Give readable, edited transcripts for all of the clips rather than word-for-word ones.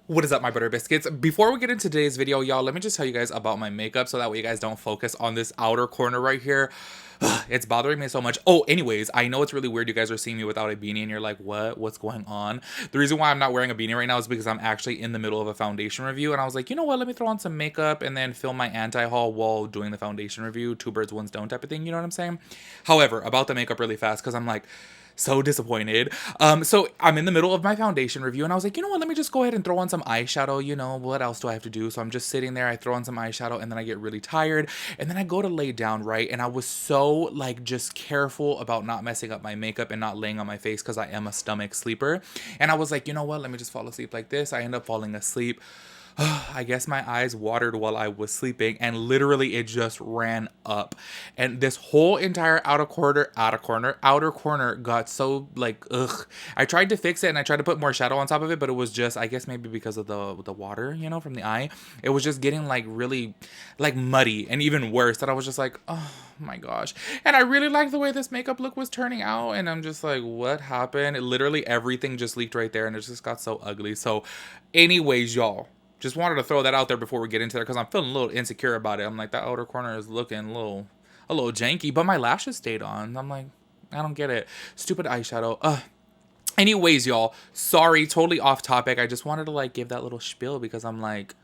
What is up, my butter biscuits? Before we get into today's video, y'all, let me just tell you guys about my makeup so that way you guys don't focus on this outer corner right here. It's bothering me so much. Oh, anyways, I know it's really weird you guys are seeing me without a beanie and you're like, what? What's going on? The reason why I'm not wearing a beanie right now is because I'm actually in the middle of a foundation review and I was like, you know what? Let me throw on some makeup and then film my anti-haul while doing the foundation review. Two birds, one stone type of thing, you know what I'm saying? However, about the makeup really fast because I'm like, so disappointed. So I'm in the middle of my foundation review and I was like, you know what, let me just go ahead and throw on some eyeshadow. You know, what else do I have to do? So I'm just sitting there, I throw on some eyeshadow and then I get really tired and then I go to lay down, right? And I was so like just careful about not messing up my makeup and not laying on my face because I am a stomach sleeper. And I was like, you know what, let me just fall asleep like this. I end up falling asleep. I guess my eyes watered while I was sleeping and literally it just ran up. And this whole entire outer corner got so like, ugh. I tried to fix it and I tried to put more shadow on top of it, but it was just, I guess maybe because of the water, you know, from the eye. It was just getting like really like muddy and even worse that I was just like, oh my gosh. And I really liked the way this makeup look was turning out and I'm just like, what happened? Literally everything just leaked right there and it just got so ugly. So anyways, y'all, just wanted to throw that out there before we get into there because I'm feeling a little insecure about it. I'm like, that outer corner is looking a little janky, but my lashes stayed on. I'm like, I don't get it. Stupid eyeshadow. Anyways, y'all, sorry, totally off topic. I just wanted to like give that little spiel because I'm like,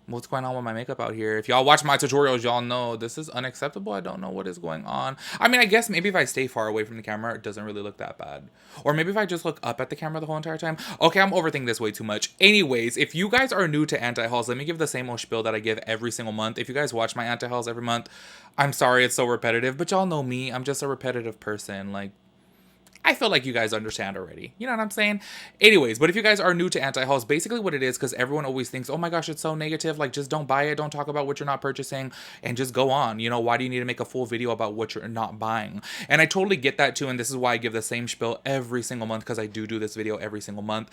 what's going on with my makeup out here? If y'all watch my tutorials, y'all know this is unacceptable. I don't know what is going on. I mean, I guess maybe if I stay far away from the camera, it doesn't really look that bad. Or maybe if I just look up at the camera the whole entire time. Okay, I'm overthinking this way too much. Anyways, if you guys are new to anti-hauls, let me give the same old spiel that I give every single month. If you guys watch my anti-hauls every month, I'm sorry it's so repetitive, but y'all know me. I'm just a repetitive person. Like, I feel like you guys understand already. You know what I'm saying? Anyways, but if you guys are new to anti-hauls, basically what it is, because everyone always thinks, oh my gosh, it's so negative. Like, just don't buy it. Don't talk about what you're not purchasing and just go on. You know, why do you need to make a full video about what you're not buying? And I totally get that too. And this is why I give the same spiel every single month, because I do this video every single month.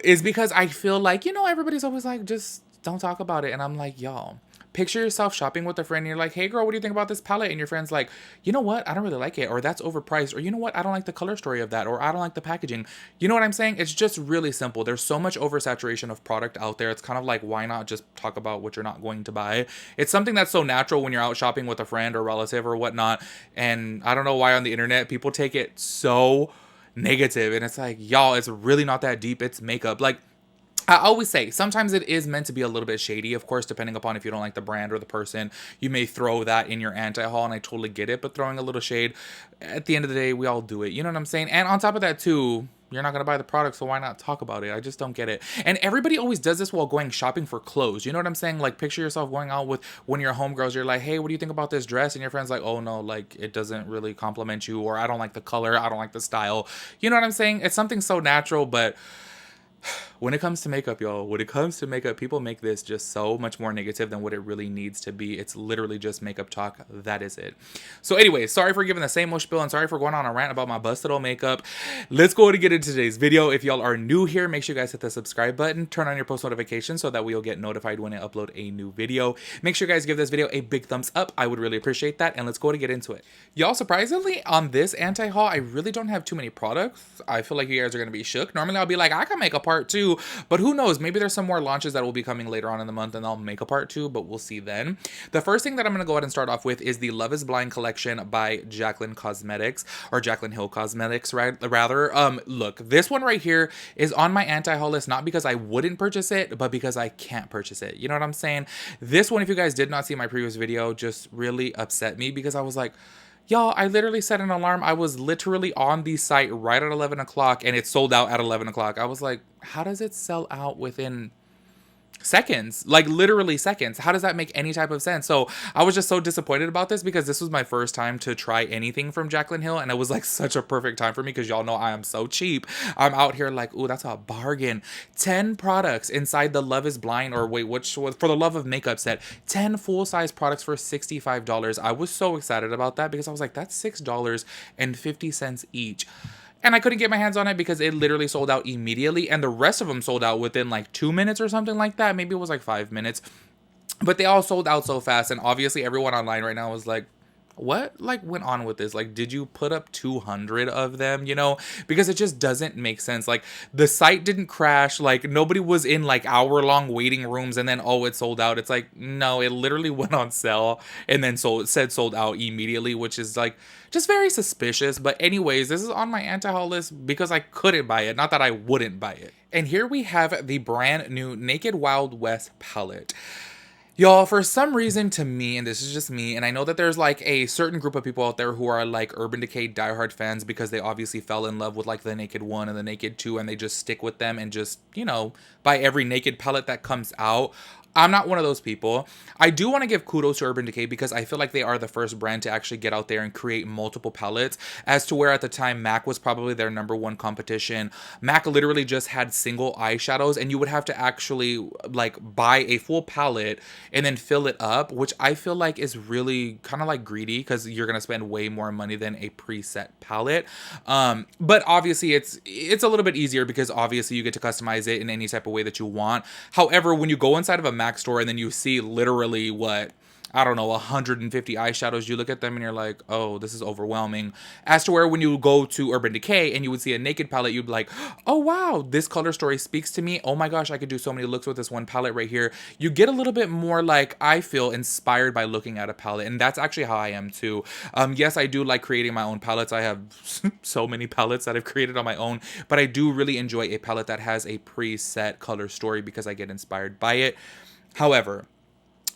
Is because I feel like, you know, everybody's always like, just don't talk about it. And I'm like, y'all, picture yourself shopping with a friend and you're like, hey girl, what do you think about this palette? And your friend's like, you know what, I don't really like it, or that's overpriced, or you know what, I don't like the color story of that, or I don't like the packaging. You know what I'm saying? It's just really simple. There's so much oversaturation of product out there. It's kind of like, why not just talk about what you're not going to buy? It's something that's so natural when you're out shopping with a friend or relative or whatnot. And I don't know why on the internet people take it so negative, and it's like, y'all, it's really not that deep. It's makeup. Like, I always say, sometimes it is meant to be a little bit shady, of course, depending upon if you don't like the brand or the person. You may throw that in your anti-haul, and I totally get it, but throwing a little shade, at the end of the day, we all do it. You know what I'm saying? And on top of that, too, you're not going to buy the product, so why not talk about it? I just don't get it. And everybody always does this while going shopping for clothes. You know what I'm saying? Like, picture yourself going out with one of your homegirls. You're like, hey, what do you think about this dress? And your friend's like, oh, no, like, it doesn't really compliment you, or I don't like the color, I don't like the style. You know what I'm saying? It's something so natural, but when it comes to makeup, y'all, when it comes to makeup, people make this just so much more negative than what it really needs to be. It's literally just makeup talk. That is it. So anyway, sorry for giving the same old spiel and sorry for going on a rant about my busted old makeup. Let's go ahead and get into today's video. If y'all are new here, make sure you guys hit the subscribe button, turn on your post notifications so that we'll get notified when I upload a new video. Make sure you guys give this video a big thumbs up. I would really appreciate that. And let's go ahead and get into it. Y'all, surprisingly, on this anti-haul, I really don't have too many products. I feel like you guys are going to be shook. Normally, I'll be like, I can make a part 2. But who knows? Maybe there's some more launches that will be coming later on in the month and I'll make a part 2, but we'll see then. The first thing that I'm going to go ahead and start off with is the Love is Blind collection by Jaclyn Cosmetics, or Jaclyn Hill Cosmetics, rather. Look, this one right here is on my anti-haul list, not because I wouldn't purchase it, but because I can't purchase it. You know what I'm saying? This one, if you guys did not see my previous video, just really upset me because I was like, y'all, I literally set an alarm. I was literally on the site right at 11 o'clock and it sold out at 11 o'clock. I was like, how does it sell out within seconds? Like literally seconds. How does that make any type of sense? So I was just so disappointed about this because this was my first time to try anything from Jaclyn Hill, and it was like such a perfect time for me because y'all know I am so cheap. I'm out here like, ooh, that's a bargain. 10 products inside the Love is Blind, or wait, which was for the Love of Makeup set. 10 full-size products for $65. I was so excited about that because I was like, that's $6.50 each. And I couldn't get my hands on it because it literally sold out immediately. And the rest of them sold out within like 2 minutes or something like that. Maybe it was like 5 minutes. But they all sold out so fast. And obviously everyone online right now is like, what like went on with this? Like, did you put up 200 of them, you know? Because it just doesn't make sense. Like, the site didn't crash, like nobody was in like hour-long waiting rooms and then, oh, it sold out. It's like, no, it literally went on sale and then sold, it said sold out immediately, which is like just very suspicious. But anyways, this is on my anti-haul list because I couldn't buy it, not that I wouldn't buy it. And here we have the brand new Naked Wild West palette. Y'all, for some reason to me, and this is just me, and I know that there's like a certain group of people out there who are like Urban Decay diehard fans because they obviously fell in love with like the Naked 1 and the Naked 2 and they just stick with them and just, you know, buy every Naked palette that comes out. I'm not one of those people. I do want to give kudos to Urban Decay because I feel like they are the first brand to actually get out there and create multiple palettes, as to where at the time MAC was probably their #1 competition. MAC literally just had single eyeshadows and you would have to actually like buy a full palette and then fill it up, which I feel like is really kind of like greedy because you're going to spend way more money than a preset palette. But obviously it's a little bit easier because obviously you get to customize it in any type of way that you want. However, when you go inside of a MAC store and then you see literally what, I don't know, 150 eyeshadows, you look at them and you're like, oh, this is overwhelming. As to where when you go to Urban Decay and you would see a Naked palette, you'd be like, oh wow, this color story speaks to me. Oh my gosh, I could do so many looks with this one palette right here. You get a little bit more, like, I feel inspired by looking at a palette, and that's actually how I am too. Yes, I do like creating my own palettes. I have so many palettes that I've created on my own, but I do really enjoy a palette that has a preset color story because I get inspired by it. However,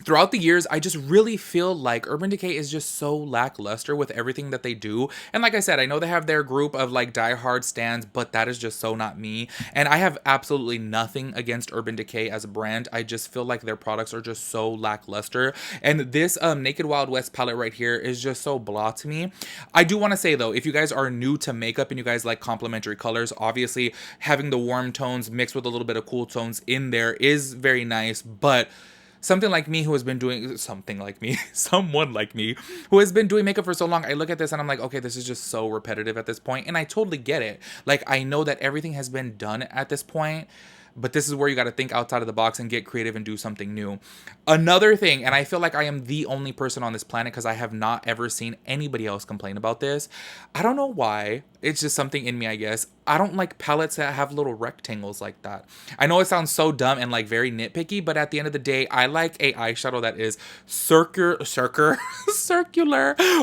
throughout the years, I just really feel like Urban Decay is just so lackluster with everything that they do. And like I said, I know they have their group of like diehard stans, but that is just so not me. And I have absolutely nothing against Urban Decay as a brand. I just feel like their products are just so lackluster. And this Naked Wild West palette right here is just so blah to me. I do want to say though, if you guys are new to makeup and you guys like complementary colors, obviously having the warm tones mixed with a little bit of cool tones in there is very nice, but something like me who has been doing someone like me who has been doing makeup for so long, I look at this and I'm like, okay, this is just so repetitive at this point. And I totally get it. Like, I know that everything has been done at this point, but this is where you got to think outside of the box and get creative and do something new. Another thing, and I feel like I am the only person on this planet because I have not ever seen anybody else complain about this. I don't know why. It's just something in me, I guess. I don't like palettes that have little rectangles like that. I know it sounds so dumb and like very nitpicky, but at the end of the day, I like a eyeshadow that is circular,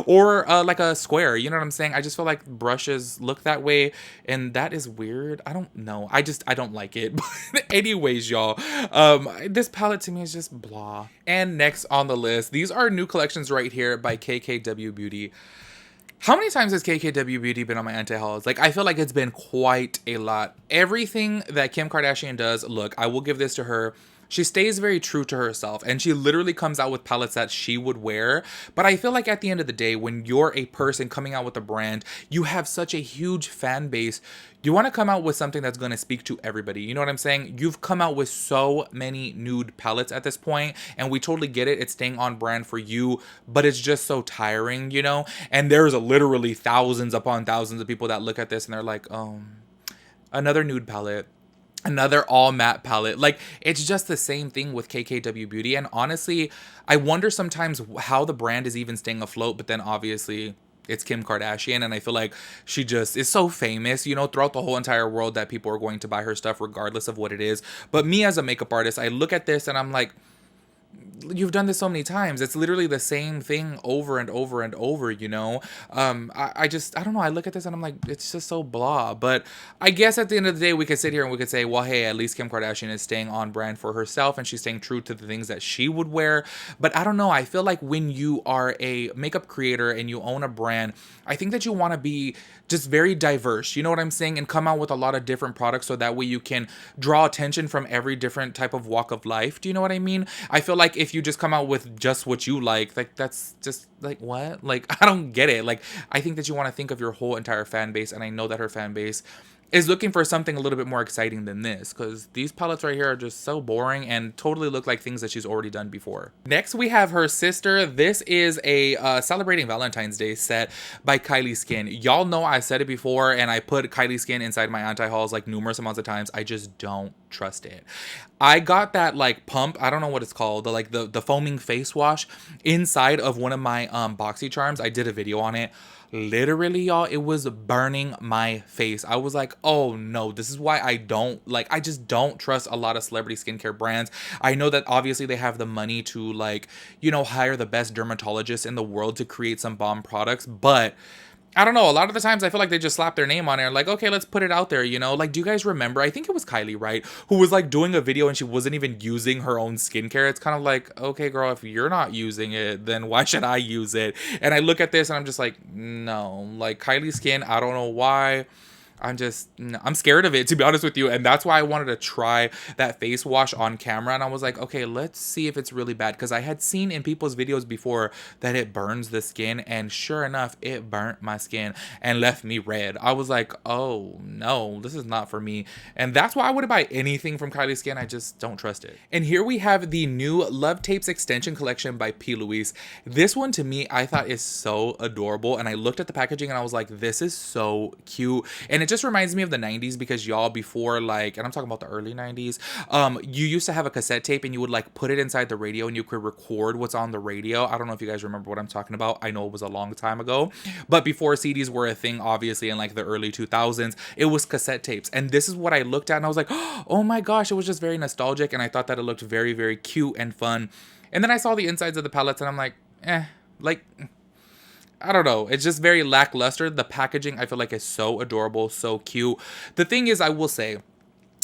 or like a square. You know what I'm saying? I just feel like brushes look that way, and that is weird. I don't know. I don't like it. But anyways, y'all, this palette to me is just blah. And next on the list, these are new collections right here by KKW Beauty. How many times has KKW Beauty been on my anti-hauls? Like, I feel like it's been quite a lot. Everything that Kim Kardashian does, look, I will give this to her. She stays very true to herself, and she literally comes out with palettes that she would wear. But I feel like at the end of the day, when you're a person coming out with a brand, you have such a huge fan base. You want to come out with something that's going to speak to everybody. You know what I'm saying? You've come out with so many nude palettes at this point, and we totally get it. It's staying on brand for you, but it's just so tiring, you know? And there's literally thousands upon thousands of people that look at this and they're like, oh, another nude palette. Another all matte palette. Like, it's just the same thing with KKW Beauty. And honestly, I wonder sometimes how the brand is even staying afloat. But then obviously it's Kim Kardashian, and I feel like she just is so famous, you know, throughout the whole entire world, that people are going to buy her stuff regardless of what it is. But me as a makeup artist, I look at this and I'm like, you've done this so many times. It's literally the same thing over and over and over, you know? I don't know. I look at this and I'm like, it's just so blah. But I guess at the end of the day, we could sit here and we could say, well, hey, at least Kim Kardashian is staying on brand for herself and she's staying true to the things that she would wear. But I don't know. I feel like when you are a makeup creator and you own a brand, I think that you want to be just very diverse, you know what I'm saying? And come out with a lot of different products so that way you can draw attention from every different type of walk of life. Do you know what I mean? I feel like if you just come out with just what you like that's just like, what? Like, I don't get it. Like, I think that you want to think of your whole entire fan base, and I know that her fan base is looking for something a little bit more exciting than this, because these palettes right here are just so boring and totally look like things that she's already done before. Next, we have her sister. This is a Celebrating Valentine's Day set by Kylie Skin. Y'all know I said it before, and I put Kylie Skin inside my anti-hauls like numerous amounts of times. I just don't trust it. I got that like pump, I don't know what it's called, the foaming face wash inside of one of my boxy charms. I did a video on it. Literally, y'all, it was burning my face. I was like, oh no, this is why I just don't trust a lot of celebrity skincare brands. I know that obviously they have the money to like, hire the best dermatologists in the world to create some bomb products, but I don't know, a lot of the times I feel like they just slap their name on it and like, okay, let's put it out there, Like, do you guys remember? I think it was Kylie, right? Who was like doing a video and she wasn't even using her own skincare. It's kind of like, okay, girl, if you're not using it, then why should I use it? And I look at this and I'm just like, no, like Kylie Skin, I don't know why. I'm scared of it, to be honest with you. And that's why I wanted to try that face wash on camera. And I was like, okay, let's see if it's really bad. Because I had seen in people's videos before that it burns the skin. And sure enough, it burnt my skin and left me red. I was like, oh no, this is not for me. And that's why I wouldn't buy anything from Kylie Skin. I just don't trust it. And here we have the new Love Tapes Extension Collection by Plouise. This one to me, I thought is so adorable. And I looked at the packaging and I was like, this is so cute. And it just reminds me of the 90s, because y'all, before, like, and I'm talking about the early 90s, you used to have a cassette tape and you would like put it inside the radio and you could record what's on the radio. I don't know if you guys remember what I'm talking about. I know it was a long time ago, but before CDs were a thing, obviously in like the early 2000s, it was cassette tapes. And this is what I looked at and I was like, oh my gosh, it was just very nostalgic. And I thought that it looked very, very cute and fun. And then I saw the insides of the palettes and I'm like, like, I don't know. It's just very lackluster. The packaging, I feel like, is so adorable, so cute. The thing is, I will say,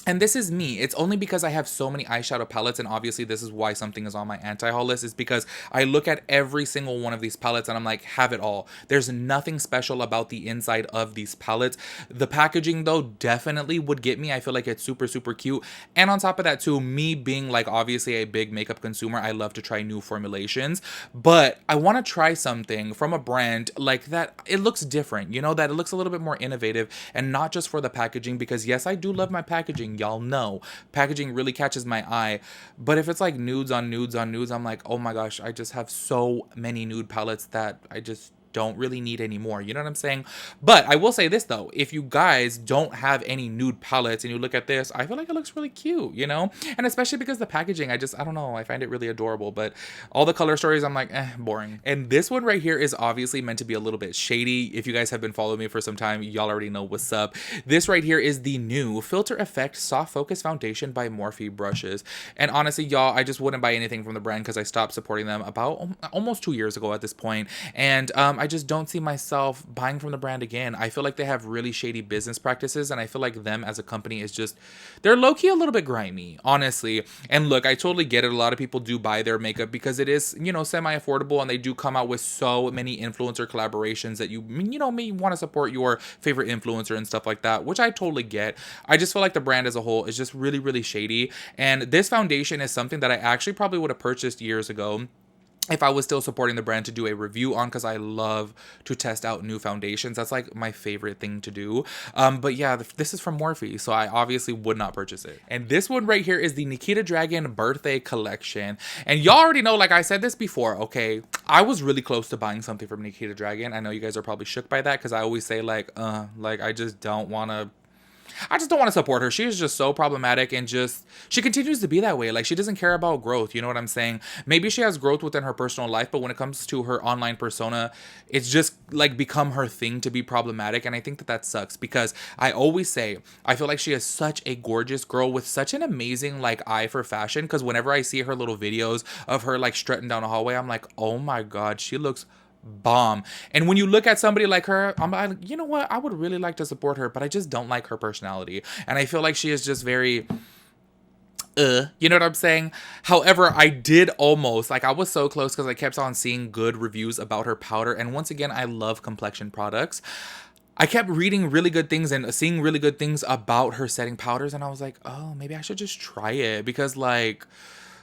and this is me, it's only because I have so many eyeshadow palettes, and obviously this is why something is on my anti-haul list, is because I look at every single one of these palettes and I'm like, have it all. There's nothing special about the inside of these palettes. The packaging, though, definitely would get me. I feel like it's super, super cute. And on top of that, too, me being like obviously a big makeup consumer, I love to try new formulations, but I want to try something from a brand like that. It looks different, that it looks a little bit more innovative, and not just for the packaging, because yes, I do love my packaging. Y'all know packaging really catches my eye, but if it's like nudes on nudes on nudes, I'm like, oh my gosh, I just have so many nude palettes that I just don't really need anymore. You know what I'm saying? But I will say this though, if you guys don't have any nude palettes and you look at this, I feel like it looks really cute, and especially because the packaging, I don't know, I find it really adorable. But all the color stories, I'm like, boring. And this one right here is obviously meant to be a little bit shady. If you guys have been following me for some time, y'all already know what's up. This right here is the new Filter Effect Soft Focus Foundation by Morphe Brushes. And honestly, y'all, I just wouldn't buy anything from the brand because I stopped supporting them about almost 2 years ago at this point. And I just don't see myself buying from the brand again. I feel like they have really shady business practices, and I feel like them as a company is just, they're low-key a little bit grimy, honestly. And look, I totally get it. A lot of people do buy their makeup because it is, semi-affordable, and they do come out with so many influencer collaborations that you may want to support your favorite influencer and stuff like that, which I totally get. I just feel like the brand as a whole is just really, really shady. And this foundation is something that I actually probably would have purchased years ago if I was still supporting the brand to do a review on, because I love to test out new foundations. That's like my favorite thing to do. But yeah, this is from Morphe, so I obviously would not purchase it. And this one right here is the Nikita Dragon Birthday Collection. And y'all already know, like I said this before, okay, I was really close to buying something from Nikita Dragon. I know you guys are probably shook by that, because I always say like I just don't want to support her. She is just so problematic, and she continues to be that way. Like, she doesn't care about growth. You know what I'm saying? Maybe she has growth within her personal life, but when it comes to her online persona, it's just like become her thing to be problematic. And I think that sucks, because I always say, I feel like she is such a gorgeous girl with such an amazing like eye for fashion. Because whenever I see her little videos of her like strutting down a hallway, I'm like, oh my God, she looks bomb. And when you look at somebody like her, I'm like, you know what, I would really like to support her, but I just don't like her personality. And I feel like she is just very you know what I'm saying? However, I did almost, like, I was so close, because I kept on seeing good reviews about her powder. And once again, I love complexion products. I kept reading really good things and seeing really good things about her setting powders, and I was like, oh, maybe I should just try it, because like,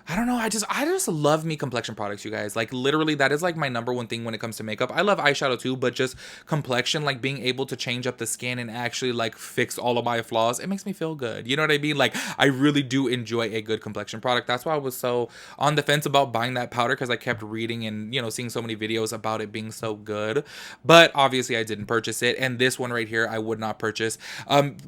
I don't know. I just love me complexion products, you guys. Like literally, that is like my number one thing when it comes to makeup. I love eyeshadow too, but just complexion, like being able to change up the skin and actually like fix all of my flaws, it makes me feel good. You know what I mean? Like I really do enjoy a good complexion product. That's why I was so on the fence about buying that powder, because I kept reading and seeing so many videos about it being so good. But obviously, I didn't purchase it. And this one right here, I would not purchase.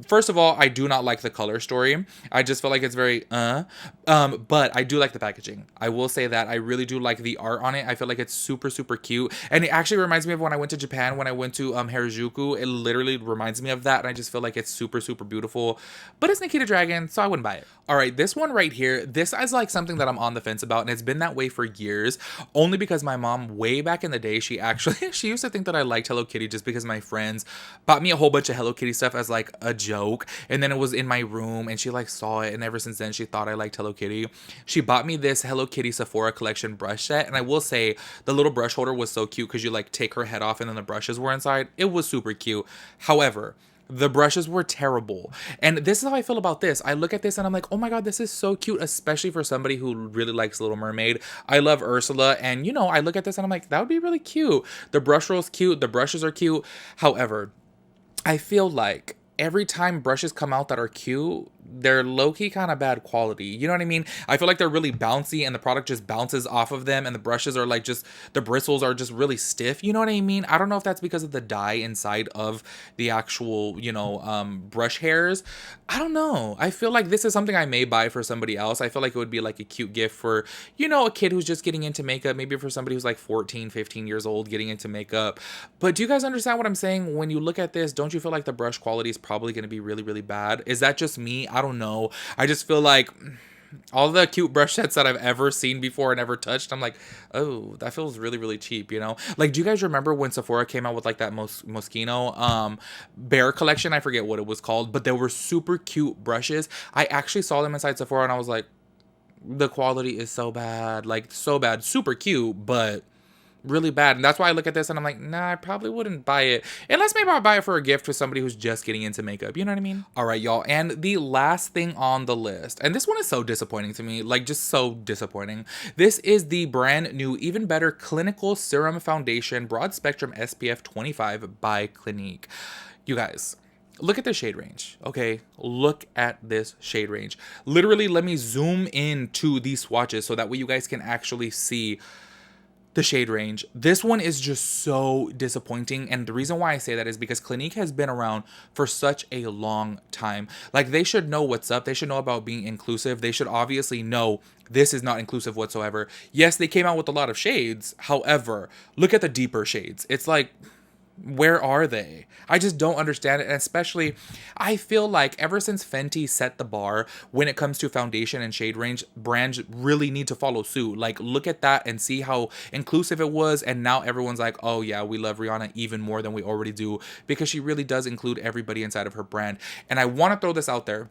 First of all, I do not like the color story. I just feel like it's very but I do like the packaging. I will say that I really do like the art on it. I feel like it's super, super cute. And it actually reminds me of when I went to Japan, when I went to Harajuku. It literally reminds me of that. And I just feel like it's super, super beautiful. But it's Nikita Dragon, so I wouldn't buy it. All right, this one right here, this is like something that I'm on the fence about. And it's been that way for years. Only because my mom, way back in the day, she used to think that I liked Hello Kitty just because my friends bought me a whole bunch of Hello Kitty stuff as like a joke. And then it was in my room and she like saw it. And ever since then, she thought I liked Hello Kitty. She bought me this Hello Kitty Sephora collection brush set, and I will say the little brush holder was so cute because you like take her head off and then the brushes were inside. It was super cute. However, the brushes were terrible. And this is how I feel about this. I look at this and I'm like, oh my god, this is so cute, especially for somebody who really likes Little Mermaid. I love Ursula, and I look at this and I'm like, that would be really cute. The brush roll's cute, the brushes are cute. However, I feel like every time brushes come out that are cute, they're low-key kind of bad quality. You know what I mean? I feel like they're really bouncy and the product just bounces off of them, and the brushes are like just, the bristles are just really stiff. You know what I mean? I don't know if that's because of the dye inside of the actual, brush hairs. I don't know. I feel like this is something I may buy for somebody else. I feel like it would be like a cute gift for, a kid who's just getting into makeup. Maybe for somebody who's like 14, 15 years old getting into makeup. But do you guys understand what I'm saying? When you look at this, don't you feel like the brush quality is probably going to be really, really bad? Is that just me? I don't know. I just feel like all the cute brush sets that I've ever seen before and ever touched, I'm like, oh, that feels really, really cheap, Like, do you guys remember when Sephora came out with like that Moschino bear collection? I forget what it was called, but they were super cute brushes. I actually saw them inside Sephora and I was like, the quality is so bad, like so bad, super cute, but really bad. And that's why I look at this and I'm like, nah, I probably wouldn't buy it unless maybe I'll buy it for a gift for somebody who's just getting into makeup. You know what I mean? All right, y'all. And the last thing on the list, and this one is so disappointing to me, like just so disappointing. This is the brand new, even better clinical serum foundation, broad spectrum SPF 25 by Clinique. You guys, look at the shade range, okay? Look at this shade range. Literally, let me zoom in to these swatches so that way you guys can actually see the shade range. This one is just so disappointing, and the reason why I say that is because Clinique has been around for such a long time. Like, they should know what's up. They should know about being inclusive. They should obviously know this is not inclusive whatsoever. Yes, they came out with a lot of shades. However, look at the deeper shades. It's like, where are they? I just don't understand it. And especially, I feel like ever since Fenty set the bar when it comes to foundation and shade range, brands really need to follow suit. Like, look at that and see how inclusive it was. And now everyone's like, oh yeah, we love Rihanna even more than we already do, because she really does include everybody inside of her brand. And I want to throw this out there.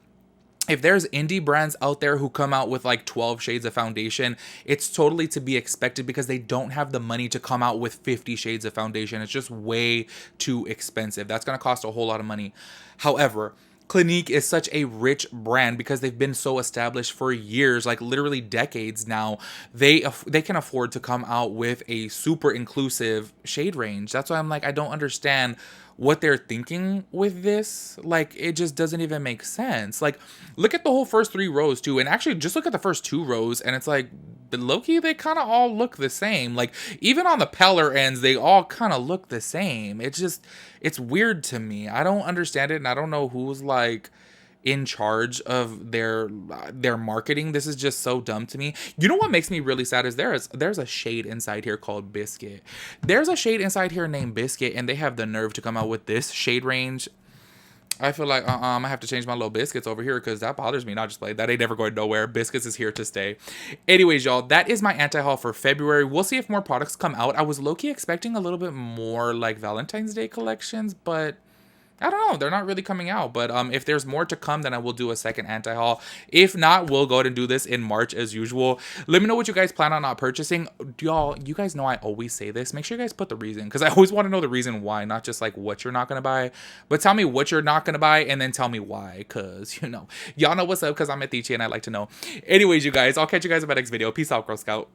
If there's indie brands out there who come out with like 12 shades of foundation, it's totally to be expected because they don't have the money to come out with 50 shades of foundation. It's just way too expensive. That's going to cost a whole lot of money. However, Clinique is such a rich brand because they've been so established for years, like literally decades now. They can afford to come out with a super inclusive shade range. That's why I'm like, I don't understand what they're thinking with this. Like, it just doesn't even make sense. Like, look at the whole first 3 rows too, and actually just look at the first 2 rows, and it's like, low-key, they kind of all look the same. Like, even on the paler ends, they all kind of look the same. It's weird to me. I don't understand it, and I don't know who's like in charge of their marketing. This is just so dumb to me. You know what makes me really sad is there's a shade inside here called Biscuit. There's a shade inside here named Biscuit, and they have the nerve to come out with this shade range. I feel like I have to change my little Biscuits over here because that bothers me. Not just like that ain't never going nowhere. Biscuits is here to stay. Anyways, y'all, that is my anti-haul for February. We'll see if more products come out. I was low-key expecting a little bit more like Valentine's Day collections, but I don't know. They're not really coming out. But if there's more to come, then I will do a second anti-haul. If not, we'll go ahead and do this in March as usual. Let me know what you guys plan on not purchasing. Y'all, you guys know I always say this. Make sure you guys put the reason. Because I always want to know the reason why. Not just like what you're not going to buy. But tell me what you're not going to buy. And then tell me why. Because, you know, y'all know what's up. Because I'm Etiche and I like to know. Anyways, you guys, I'll catch you guys in my next video. Peace out, Girl Scout.